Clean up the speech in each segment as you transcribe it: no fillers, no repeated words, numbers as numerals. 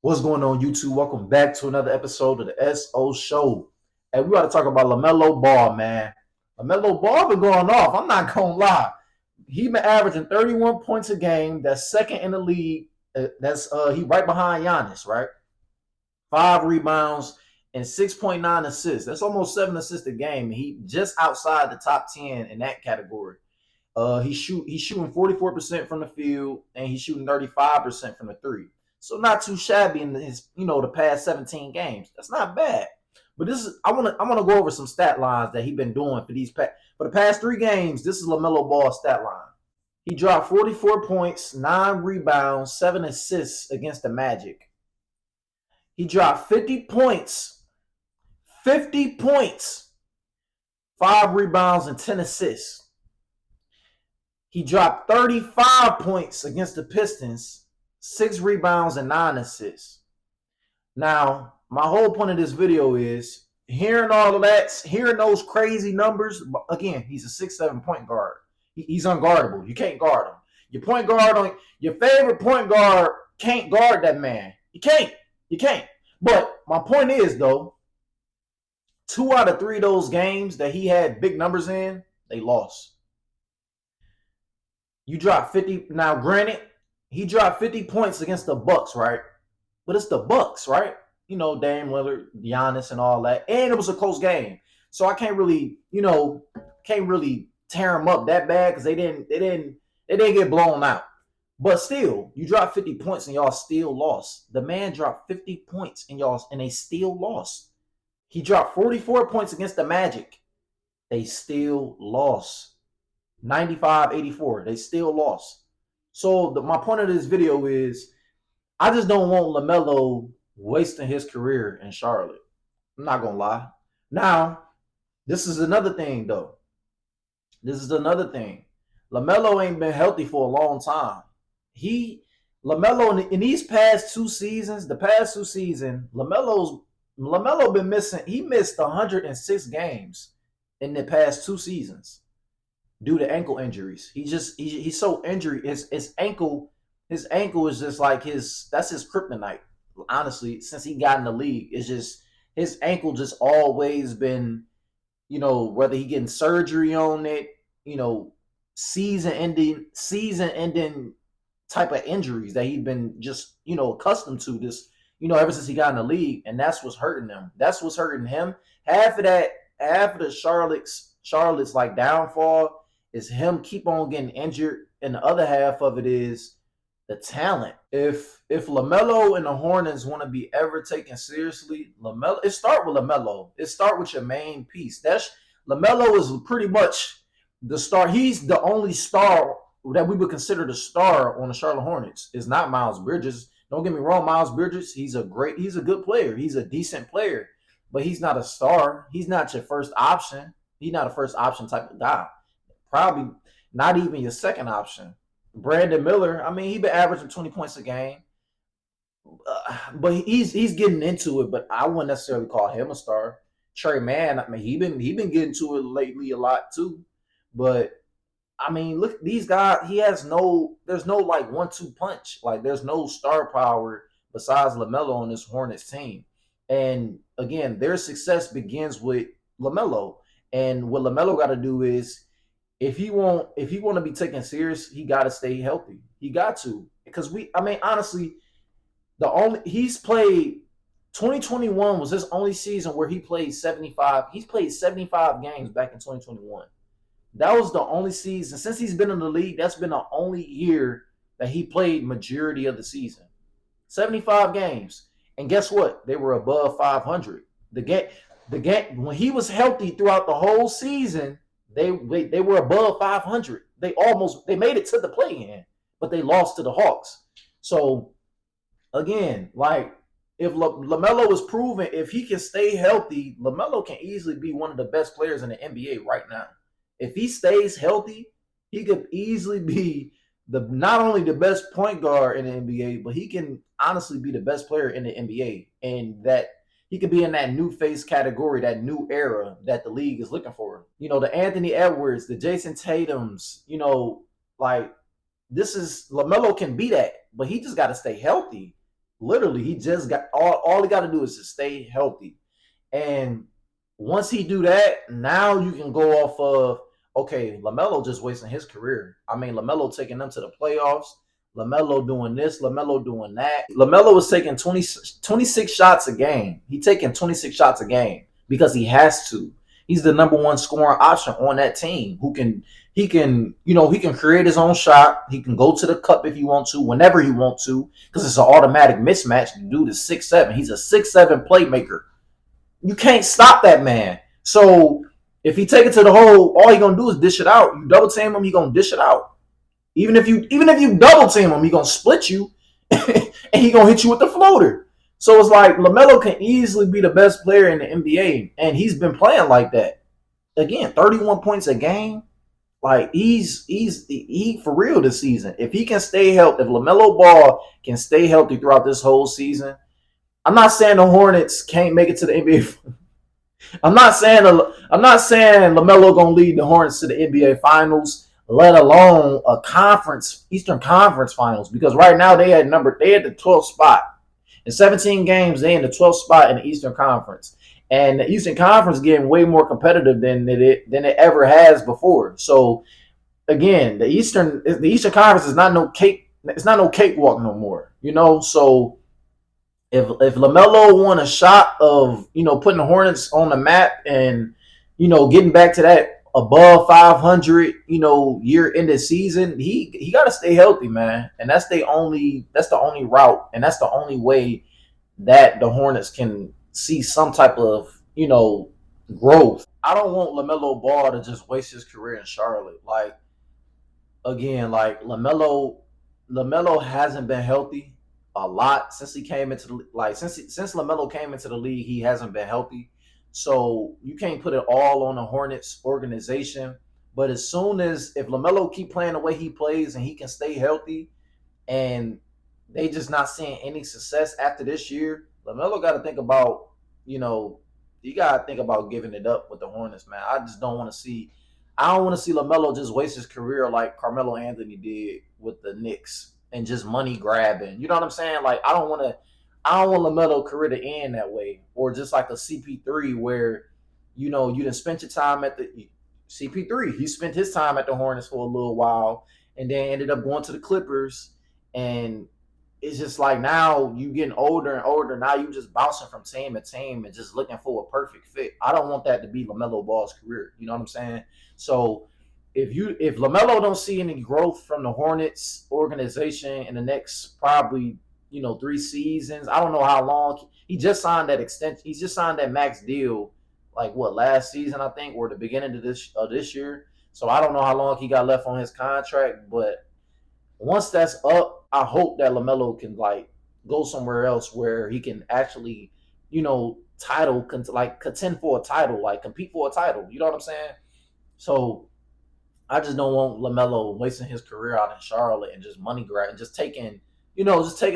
What's going on, YouTube? Welcome back to another episode of the SO Show. And we got to talk about Lamelo Ball, man. Lamelo Ball been going off. I'm not gonna lie. He been averaging 31 points a game. That's second in the league. That's he right behind Giannis, right? 5 rebounds and 6.9 assists. That's almost 7 assists a game. He just outside the top 10 in that category. He's shooting 44% from the field and he's shooting 35% from the three. So not too shabby in his the past 17 games. That's not bad. But this is I wanna go over some stat lines that he's been doing for the past 3 games. This is LaMelo Ball's stat line. He dropped 44 points, 9 rebounds, 7 assists against the Magic. He dropped 50 points, 5 rebounds, and 10 assists. He dropped 35 points against the Pistons, 6 rebounds, and 9 assists. Now, my whole point of this video is hearing all of that, hearing those crazy numbers. Again, he's a 6'7" point guard. He's unguardable. You can't guard him. Your favorite point guard can't guard that man. You can't. But my point is, though, 2 out of 3 of those games that he had big numbers in, they lost. You dropped 50. Now, granted, he dropped 50 points against the Bucks, right? But it's the Bucks, right? Dame Lillard, Giannis, and all that. And it was a close game. So I can't really tear them up that bad because they didn't get blown out. But still, you dropped 50 points and y'all still lost. The man dropped 50 points and they still lost. He dropped 44 points against the Magic. They still lost. 95-84. They still lost. So my point of this video is I just don't want LaMelo wasting his career in Charlotte. I'm not going to lie. Now, this is another thing, though. LaMelo ain't been healthy for a long time. LaMelo in these past 2 seasons, LaMelo been missing. He missed 106 games in the past 2 seasons due to ankle injuries. He's so injured. His ankle is just like that's his kryptonite. Honestly, since he got in the league, it's just his ankle just always been, whether he getting surgery on it, season ending type of injuries that he's been just, accustomed to this, ever since he got in the league, and that's what's hurting him. That's what's hurting him. Half of the Charlotte's like downfall is him keep on getting injured, and the other half of it is the talent. If LaMelo and the Hornets want to be ever taken seriously, it start with LaMelo. It start with your main piece. LaMelo is pretty much the star. He's the only star that we would consider the star on the Charlotte Hornets. Is not Miles Bridges. Don't get me wrong, Miles Bridges, he's a good player. He's a decent player, but he's not a star. He's not your first option. He's not a first option type of guy. Probably not even your second option. Brandon Miller, he been averaging 20 points a game, but he's getting into it. But I wouldn't necessarily call him a star. Trey Mann, he been getting to it lately a lot too. But look, these guys. There's no like 1-2 punch. Like there's no star power besides LaMelo on this Hornets team. And again, their success begins with LaMelo. And what LaMelo got to do is, if he want to be taken serious, he got to stay healthy. He got to, because honestly, he's played. 2021 was his only season where he played 75. He's played 75 games back in 2021. That was the only season since he's been in the league. That's been the only year that he played majority of the season. 75 games, and guess what? They were above 500. The game when he was healthy throughout the whole season. They were above 500. They made it to the play-in, but they lost to the Hawks. So again, like if LaMelo is proven, if he can stay healthy, LaMelo can easily be one of the best players in the NBA right now. If he stays healthy, he could easily be not only the best point guard in the NBA, but he can honestly be the best player in the NBA, and that he could be in that new face category, that new era that the league is looking for. The Anthony Edwards, the Jason Tatums, like this is LaMelo can be that, but he just got to stay healthy. Literally, he just got all he got to do is to stay healthy. And once he do that, now you can go off of okay, Lamelo just wasting his career. I mean, Lamelo taking them to the playoffs. Lamelo doing this, Lamelo doing that. Lamelo was taking 26 shots a game. He taking 26 shots a game because he has to. He's the number one scoring option on that team who can he can create his own shot. He can go to the cup if he wants to, whenever he wants to, because it's an automatic mismatch. The dude is 6'7". He's a 6'7" playmaker. You can't stop that man. So if he take it to the hole, all he gonna do is dish it out. You double team him, he gonna dish it out. Even if you double team him, he gonna split you and he gonna hit you with the floater. So it's like Lamelo can easily be the best player in the NBA, and he's been playing like that. Again, 31 points a game. Like he for real this season. If he can stay healthy, if Lamelo Ball can stay healthy throughout this whole season, I'm not saying the Hornets can't make it to the NBA. I'm not saying Lamelo gonna lead the Hornets to the NBA Finals, let alone a conference Eastern Conference Finals. Because right now they had the 12th spot in 17 games. They in the 12th spot in the Eastern Conference, and the Eastern Conference is getting way more competitive than it ever has before. So again, the Eastern Conference is not no cake. It's not no cakewalk no more. So if Lamelo won a shot of putting the Hornets on the map and getting back to that above 500 year ended season, he got to stay healthy, man, and that's the only route, and that's the only way that the Hornets can see some type of growth. I don't want Lamelo Ball to just waste his career in Charlotte. Like again, like Lamelo hasn't been healthy a lot since he came into the since Lamelo came into the league, he hasn't been healthy. So you can't put it all on the Hornets organization. But as soon as if Lamelo keep playing the way he plays and he can stay healthy, and they just not seeing any success after this year, Lamelo got to think about you know you got to think about giving it up with the Hornets, man. I just don't want to see. I don't want to see Lamelo just waste his career like Carmelo Anthony did with the Knicks and just money grabbing. You know what I'm saying? Like I don't want Lamelo career to end that way, or just like a CP3 where you didn't spend your time at the CP3. He spent his time at the Hornets for a little while, and then ended up going to the Clippers, and it's just like now you getting older and older. Now you just bouncing from team to team and just looking for a perfect fit. I don't want that to be Lamelo Ball's career. You know what I'm saying? So if Lamelo don't see any growth from the Hornets organization in the next probably 3 seasons, I don't know how long he just signed that extension. He just signed that max deal, like what last season I think, or the beginning of this year. So I don't know how long he got left on his contract, but once that's up, I hope that Lamelo can like go somewhere else where he can actually, contend for a title, like compete for a title. You know what I'm saying? So I just don't want Lamelo wasting his career out in Charlotte and just money grab and just taking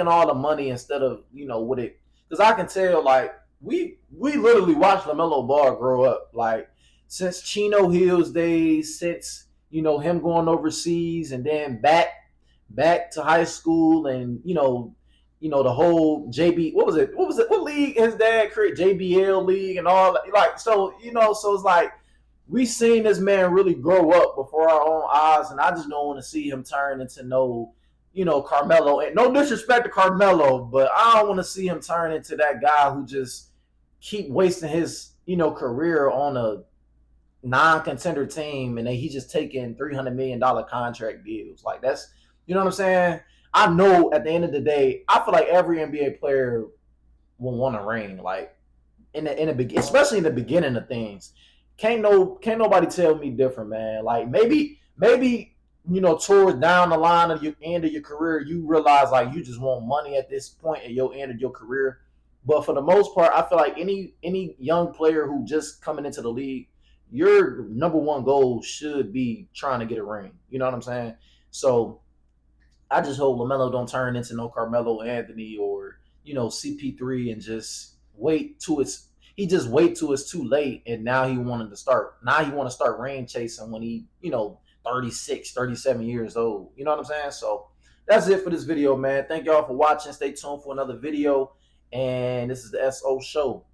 all the money instead of what it. Because I can tell, like we literally watched Lamelo Ball grow up, like since Chino Hill's days, since him going overseas and then back to high school, and the whole JB, what league his dad created, JBL league and all that. Like so it's like we seen this man really grow up before our own eyes, and I just don't want to see him turn into Carmelo. And no disrespect to Carmelo, but I don't want to see him turn into that guy who just keep wasting his career on a non-contender team, and then he just taking $300 million contract deals. Like that's what I'm saying. I know at the end of the day, I feel like every NBA player will want a ring. Like especially in the beginning of things. Can't nobody tell me different, man. Like maybe towards down the line of your end of your career, you realize like you just want money at this point at your end of your career. But for the most part, I feel like any young player who just coming into the league, your number one goal should be trying to get a ring. You know what I'm saying? So I just hope Lamelo don't turn into no Carmelo Anthony or CP3 and just wait till it's too late, and now he wanted to start. Now he want to start ring chasing when he 36, 37 years old. You know what I'm saying? So that's it for this video, man. Thank y'all for watching. Stay tuned for another video. And this is the SO Show.